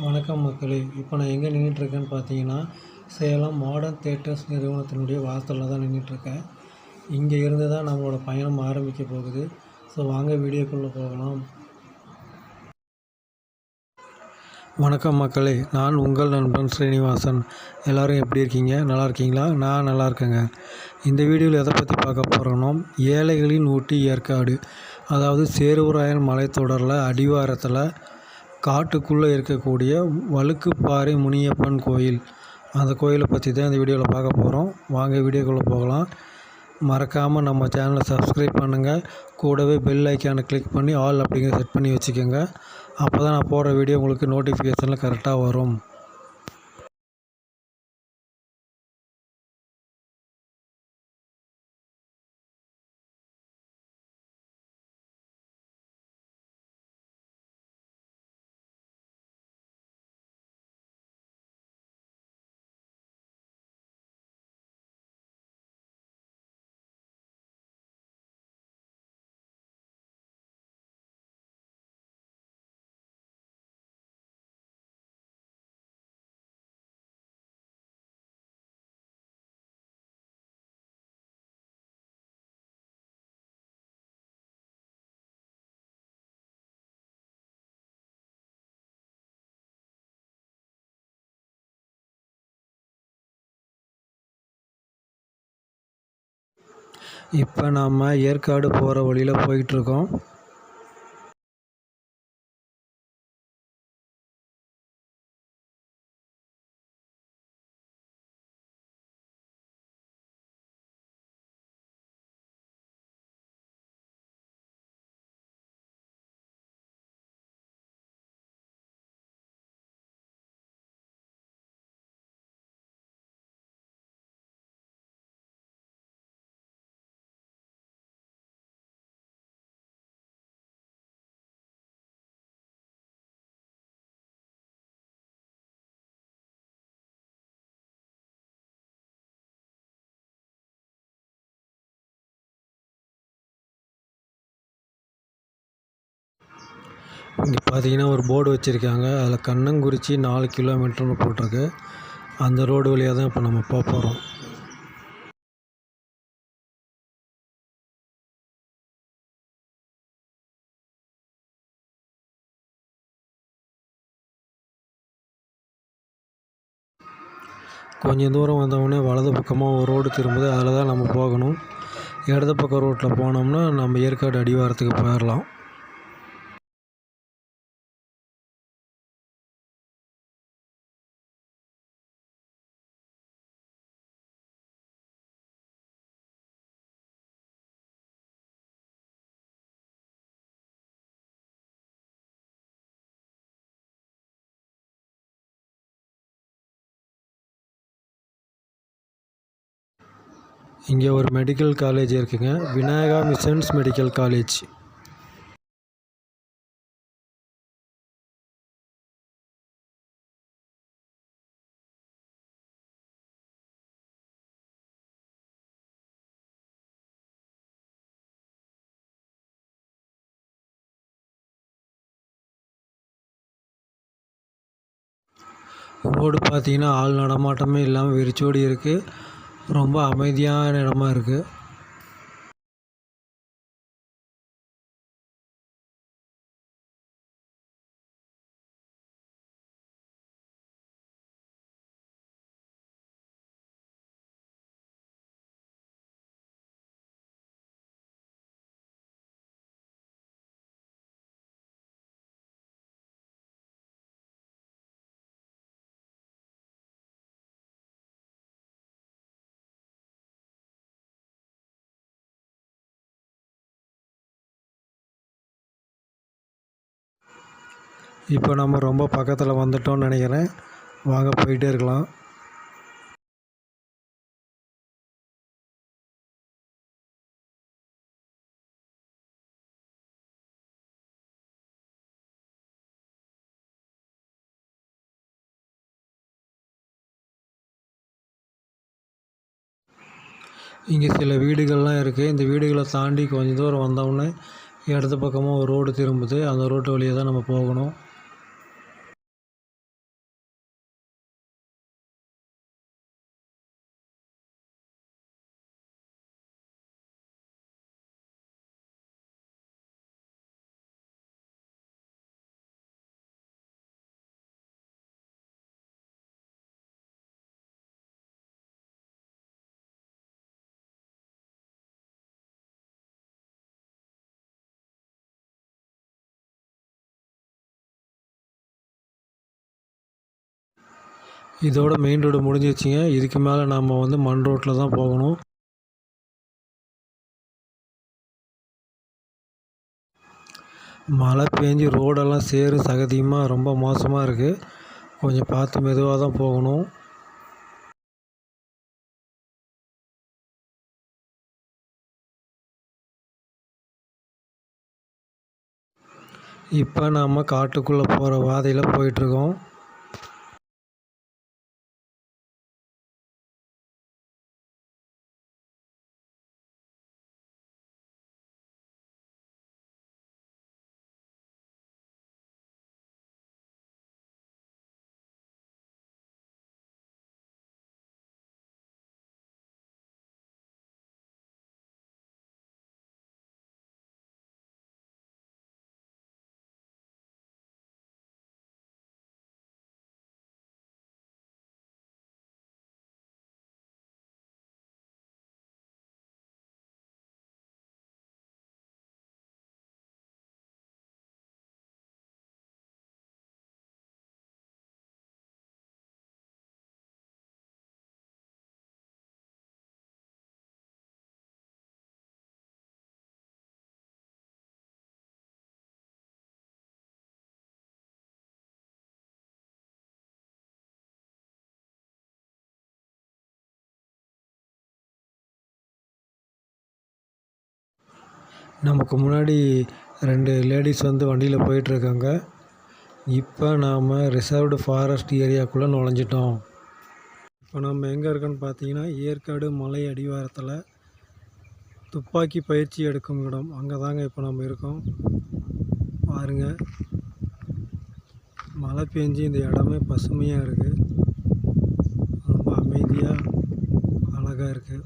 வணக்கம் மக்களே! இப்போ நான் எங்கே நின்றுட்டுருக்கேன்னு பார்த்தீங்கன்னா, சேலம் மாடர்ன் தியேட்டர்ஸ் நிறுவனத்தினுடைய வாசல்ல தான் நின்றுட்டுருக்கேன். இங்கே இருந்து தான் நம்மளோட பயணம் ஆரம்பிக்க போகுது. ஸோ வாங்க வீடியோக்குள்ளே போகலாம். வணக்கம் மக்களே! நான் உங்கள் நண்பன் ஸ்ரீனிவாசன். எல்லோரும் எப்படி இருக்கீங்க? நல்லா இருக்கீங்களா? நான் நல்லா இருக்கேங்க. இந்த வீடியோவில் எதை பற்றி பார்க்க போகிறோன்னா, ஏழைகளின் ஊட்டி ஏற்காடு, அதாவது சேர்வராயன் மலைத்தொடரில் அடிவாரத்தில் காட்டுக்குள்ளே இருக்கக்கூடிய வழுக்குப்பாறை முனியப்பன் கோயில், அந்த கோயிலை பற்றி தான் இந்த வீடியோவில் பார்க்க போகிறோம். வாங்க வீடியோக்குள்ளே போகலாம். மறக்காமல் நம்ம சேனலை சப்ஸ்கிரைப் பண்ணுங்கள். கூடவே பெல் ஐக்கானை கிளிக் பண்ணி ஆல் அப்படிங்கிற செட் பண்ணி வச்சுக்கோங்க. அப்போ தான் நான் போடுற வீடியோ உங்களுக்கு நோட்டிஃபிகேஷனில் கரெக்டாக வரும். இப்போ நாம் ஏற்காடு போகிற வழியில் போயிட்டுருக்கோம். இங்கே பார்த்தீங்கன்னா ஒரு போர்டு வச்சுருக்காங்க. அதில் கண்ணங்குறிச்சி 4 கிலோமீட்டர்னு போட்டிருக்கு. அந்த ரோடு வழியாக தான் இப்போ நம்ம போகிறோம். கொஞ்சம் தூரம் வந்தவுடனே வலது பக்கமாக ஒரு ரோடு திரும்புது, அதில் தான் நம்ம போகணும். இடது பக்கம் ரோட்டில் போனோம்னா நம்ம ஏற்காடு அடிவாரத்துக்கு போயிடலாம். இங்கே ஒரு மெடிக்கல் காலேஜ் இருக்குங்க, Vinayaka missions medical college. Road பார்த்தீங்கன்னா ஆள் நடமாட்டமே இல்லாமல் வெறிச்சோடி இருக்குது. ரொம்ப அமைதியான இடமா இருக்குது. இப்போ நம்ம ரொம்ப பக்கத்தில் வந்துட்டோம்னு நினைக்கிறேன். வாங்க போயிட்டே இருக்கலாம். இங்கே சில வீடுகள்லாம் இருக்குது. இந்த வீடுகளை தாண்டி கொஞ்சம் தூரம் வந்தோடனே இடது பக்கமாக ஒரு ரோடு திரும்புது. அந்த ரோட்டு வழியாக தான் நம்ம போகணும். இதோட மெயின் ரோடு முடிஞ்சிருச்சுங்க. இதுக்கு மேலே நாம் வந்து மண் ரோட்டில் தான் போகணும். மழை பெஞ்சு ரோடெல்லாம் சேறு சகதியுமாக ரொம்ப மோசமாக இருக்குது. கொஞ்சம் பார்த்து மெதுவாக தான் போகணும். இப்போ நாம் காட்டுக்குள்ளே போகிற பாதையில் போயிட்டுருக்கோம். நமக்கு முன்னாடி 2 லேடிஸ் வந்து வண்டியில் போயிட்டுருக்காங்க. இப்போ நாம் ரிசர்வ்டு ஃபாரஸ்ட் ஏரியாக்குள்ளே நுழைஞ்சிட்டோம். இப்போ நம்ம எங்கே இருக்கோன்னு பார்த்தீங்கன்னா, ஏற்காடு மலை அடிவாரத்தில் துப்பாக்கி பயிற்சி எடுக்கும் இடம். அங்கே தாங்க இப்போ நம்ம இருக்கோம். பாருங்கள், மழை பெஞ்சு இந்த இடமே பசுமையாக இருக்குது. ரொம்ப அமைதியாக அழகாக இருக்குது.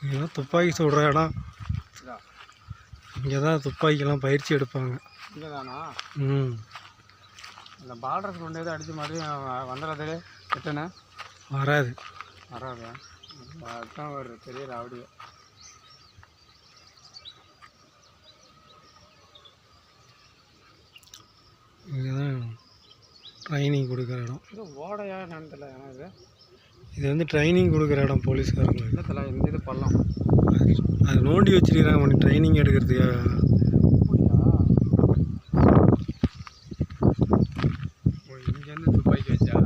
இதுதான் துப்பாக்கி சுடுற இடம். இங்கே தான் துப்பாக்கிலாம் பயிற்சி எடுப்பாங்க. இங்கே தானா? ம். இந்த பார்டர்ஸ் கொண்டு வந்து அடித்து மறுபடியும் வந்துடுறது எத்தனை வராது. அதுதான் ஒரு பெரிய ராவடி. இங்கே தான் ட்ரைனிங் கொடுக்குற இடம். இது ஓடையா என்னன்னு தெரியல. ஏன்னா இது வந்து ட்ரைனிங் கொடுக்குற இடம் போலீஸ்காரங்களுக்கு. இல்லை தெரியல, இந்த இது பள்ளம் அது நோண்டி வச்சுருக்கிறாங்க அவனுக்கு ட்ரைனிங் எடுக்கிறதுக்காக. இங்கேருந்து துப்பாக்கி வச்சா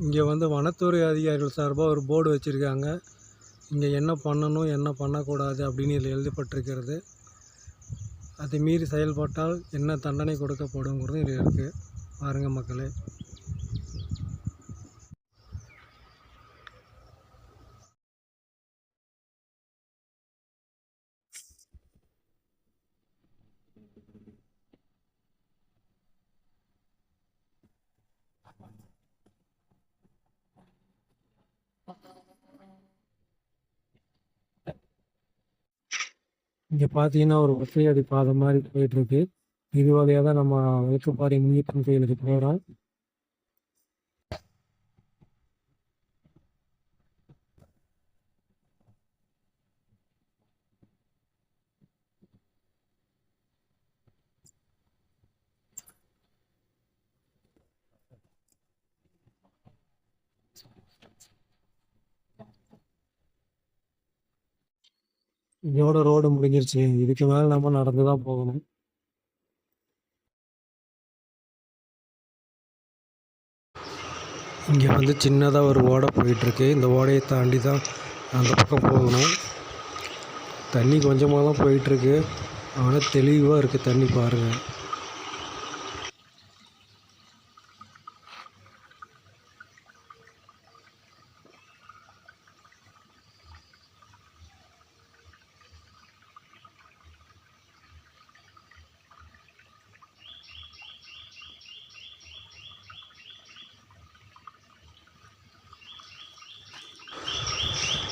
இங்கே வந்து வனத்துறை அதிகாரிகள் சார்பாக ஒரு போர்டு வச்சுருக்காங்க. இங்கே என்ன பண்ணணும் என்ன பண்ணக்கூடாது அப்படின்னு இதில் எழுதப்பட்டிருக்கிறது. அதை மீறி செயல்பட்டால் என்ன தண்டனை கொடுக்கப்படுங்கிறது இதில் இருக்குது. பாருங்கள் மக்களே. இங்கே பார்த்தீங்கன்னா ஒரு ஒற்றையடி பாதை மாதிரி போயிட்டுருக்கு. இது வழியாக தான் நம்ம வேட்டுப்பாறை முனியப்பன் கோயிலுக்கு போகிறோம். இதோட ரோடு முடிஞ்சிருச்சு. இதுக்கு மேலே நம்ம நடந்து தான் போகணும். இங்கே வந்து சின்னதாக ஒரு ஓடை போயிட்டுருக்கு. இந்த ஓடையை தாண்டி தான் அந்த பக்கம் போகணும். தண்ணி கொஞ்சமாக தான் போயிட்டுருக்கு, ஆனால் தெளிவாக இருக்குது தண்ணி பாருங்கள்.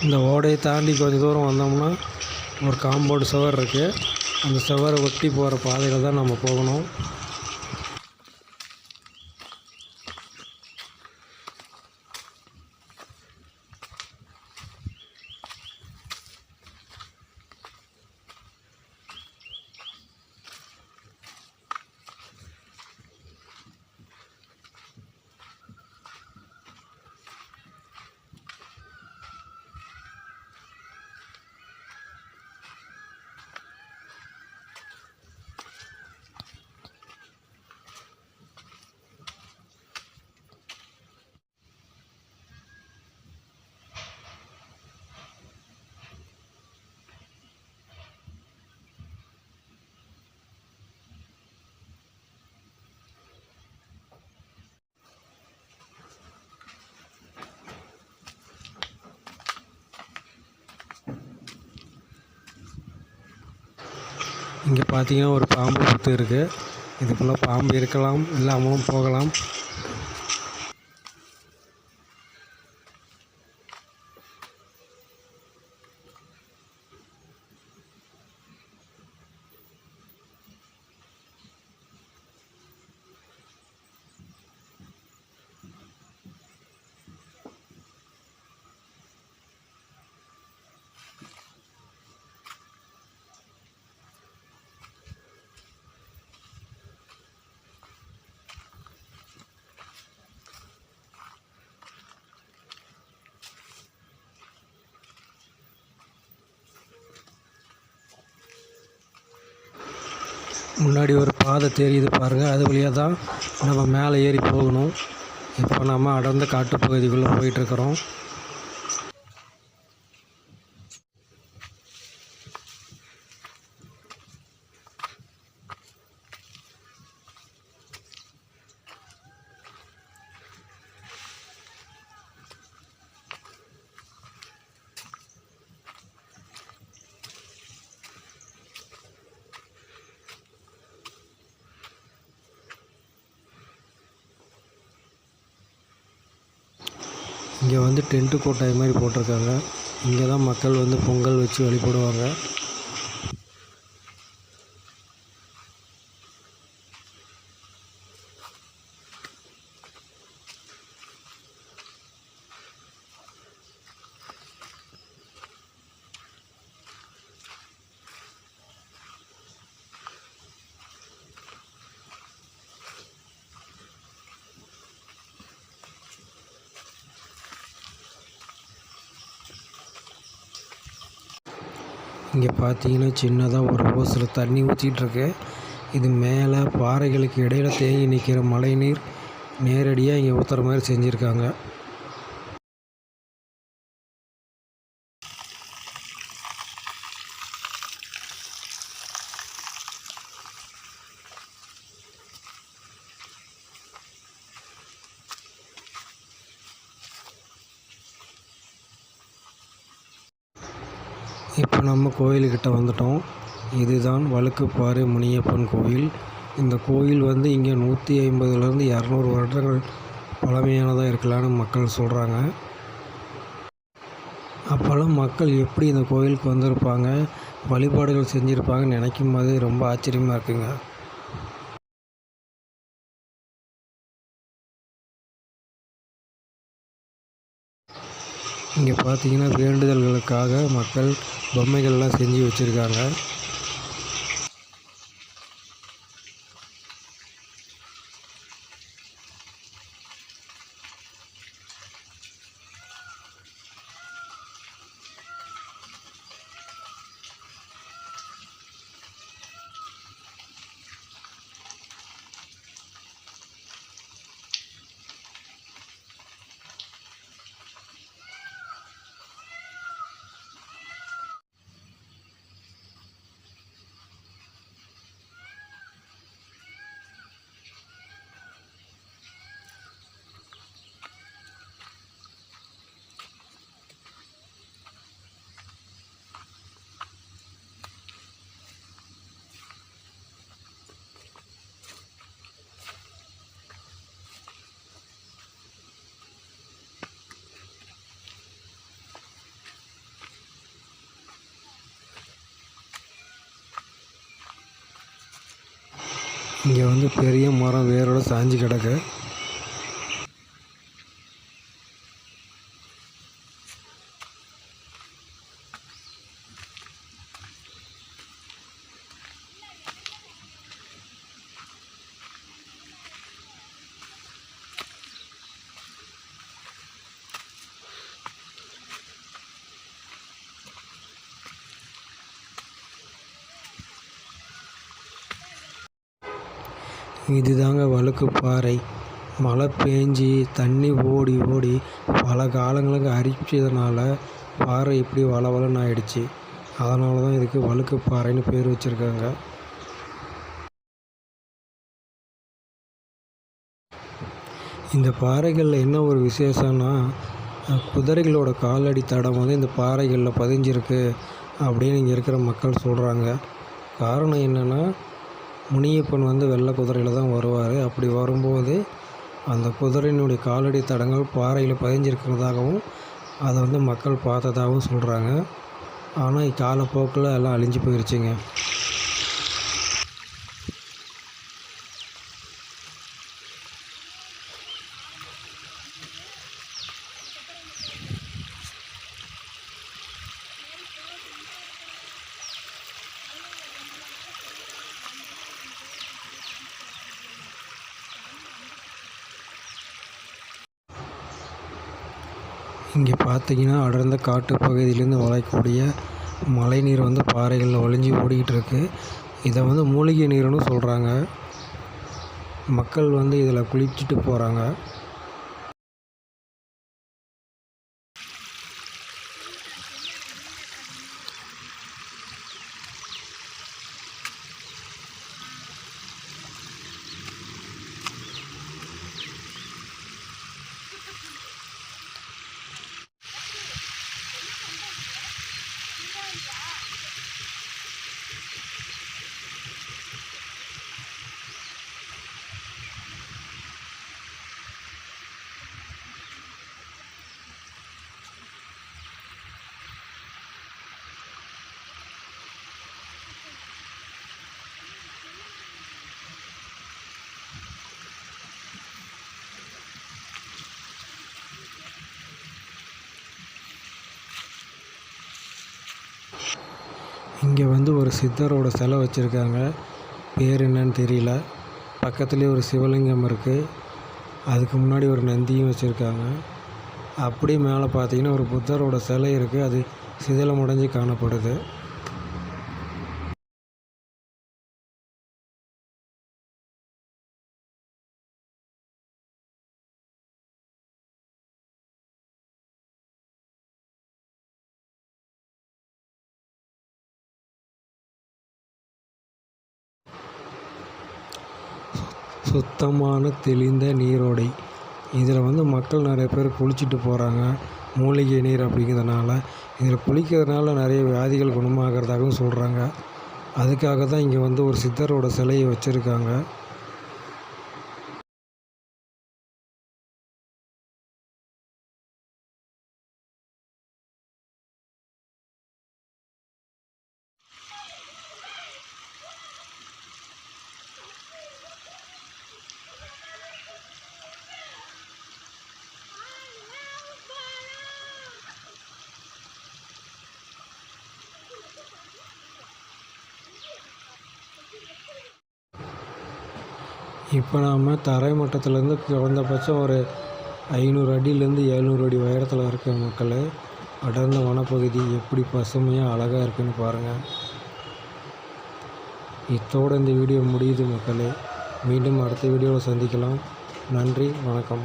இந்த ஓடையை தாண்டி கொஞ்சம் தூரம் வந்தோம்னா ஒரு காம்பவுண்டு சுவர் இருக்குது. அந்த சுவரை ஒட்டி போகிற பாதையில் தான் நம்ம போகணும். இங்கே பார்த்தீங்கன்னா ஒரு பாம்பு புத்து இருக்குது. இதுக்குள்ளே பாம்பு இருக்கலாம், இல்லாமலும் போகலாம். முன்னாடி ஒரு பாதை தெரியுது பாருங்கள், அது வழியாக தான் நம்ம மேலே ஏறி போகணும். இப்போ நம்ம அடர்ந்த காட்டுப்பகுதிக்குள்ளே போயிட்டுருக்குறோம். இங்கே வந்து டென்ட்டு கோட்டாய் மாதிரி போட்டிருக்காங்க. இங்கே தான் மக்கள் வந்து பொங்கல் வச்சு வழிபடுவாங்க. இங்கே பார்த்தீங்கன்னா சின்னதாக ஒரு ஓஸில் தண்ணி ஊற்றிட்டுருக்கு. இது மேலே பாறைகளுக்கு இடையில் தேங்கி நிற்கிற மழை நீர் நேரடியாக இங்கே ஊற்றுற மாதிரி செஞ்சுருக்காங்க. இப்போ நம்ம கோயிலுக்கிட்ட வந்துட்டோம். இதுதான் வழுக்குப்பாறை முனியப்பன் கோயில். இந்த கோயில் வந்து இங்கே 150லேருந்து 200 வருடங்கள் பழமையானதாக இருக்கலான்னு மக்கள் சொல்கிறாங்க. அப்போல்லாம் மக்கள் எப்படி இந்த கோயிலுக்கு வந்திருப்பாங்க, வழிபாடுகள் செஞ்சுருப்பாங்கன்னு நினைக்கும் போது ரொம்ப ஆச்சரியமாக இருக்குங்க. இங்கே பார்த்தீங்கன்னா வேண்டுதல்களுக்காக மக்கள் பொம்மைகள்லாம் செஞ்சு வச்சுருக்காங்க. இங்கே வந்து பெரிய மரம் வேரோட சாஞ்சு கிடக்கு. இதுதாங்க வழுக்கு பாறை. மழை பேஞ்சி தண்ணி ஓடி ஓடி பல காலங்களுக்கு அரிச்சதுனால பாறை இப்படி வளவளன்னு ஆயிடுச்சு. அதனால தான் இதுக்கு வழுக்கு பாறைன்னு பேர் வச்சுருக்காங்க. இந்த பாறைகளில் என்ன ஒரு விசேஷம்னா, குதிரைகளோட காலடி தடம் வந்து இந்த பாறைகளில் பதிஞ்சிருக்கு அப்படின்னு இங்கே இருக்கிற மக்கள் சொல்கிறாங்க. காரணம் என்னென்னா, முனியப்பன் வந்து வெள்ளை குதிரையில் தான் வருவார். அப்படி வரும்போது அந்த குதிரையினுடைய காலடி தடங்கள் பாறையில் பதிஞ்சிருக்கிறதாகவும் அதை வந்து மக்கள் பார்த்ததாகவும் சொல்கிறாங்க. ஆனால் காலப்போக்கில் எல்லாம் அழிஞ்சு போயிடுச்சுங்க. இங்கே பார்த்தீங்கன்னா அடர்ந்த காட்டு பகுதியிலேருந்து வளையக்கூடிய மழை நீர் வந்து பாறைகளில் வழிஞ்சு ஓடிக்கிட்டு இருக்குது. இதை வந்து மூலிகை நீர்னு சொல்கிறாங்க. மக்கள் வந்து இதில் குளிச்சுட்டு போகிறாங்க. இங்கே வந்து ஒரு சித்தரோட சிலை வச்சுருக்காங்க. பேர் என்னன்னு தெரியல. பக்கத்துலேயே ஒரு சிவலிங்கம் இருக்குது. அதுக்கு முன்னாடி ஒரு நந்தியும் வச்சுருக்காங்க. அப்படியே மேலே பார்த்தீங்கன்னா ஒரு புத்தரோட சிலை இருக்குது. அது சிதிலமடைஞ்சு காணப்படுது. சுத்தமான தெளிந்த நீரோடை. இதில் வந்து மக்கள் நிறைய பேர் குளிச்சுட்டு போகிறாங்க. மூலிகை நீர் அப்படிங்கிறதுனால இதில் குளிக்கிறதுனால நிறைய வியாதிகள் குணமாகிறதாகவும் சொல்கிறாங்க. அதுக்காக தான் இங்கே வந்து ஒரு சித்தரோட சிலையை வச்சுருக்காங்க. இப்போ நாம் தரை மட்டத்துலேருந்து குறைந்தபட்சம் ஒரு 500 அடியிலேருந்து 700 அடி உயரத்தில் இருக்க மக்கள். அடர்ந்த வனப்பகுதி எப்படி பசுமையாக அழகாக இருக்குன்னு பாருங்கள். இத்தோடு இந்த வீடியோ முடியுது மக்களே. மீண்டும் அடுத்த வீடியோவில் சந்திக்கலாம். நன்றி, வணக்கம்.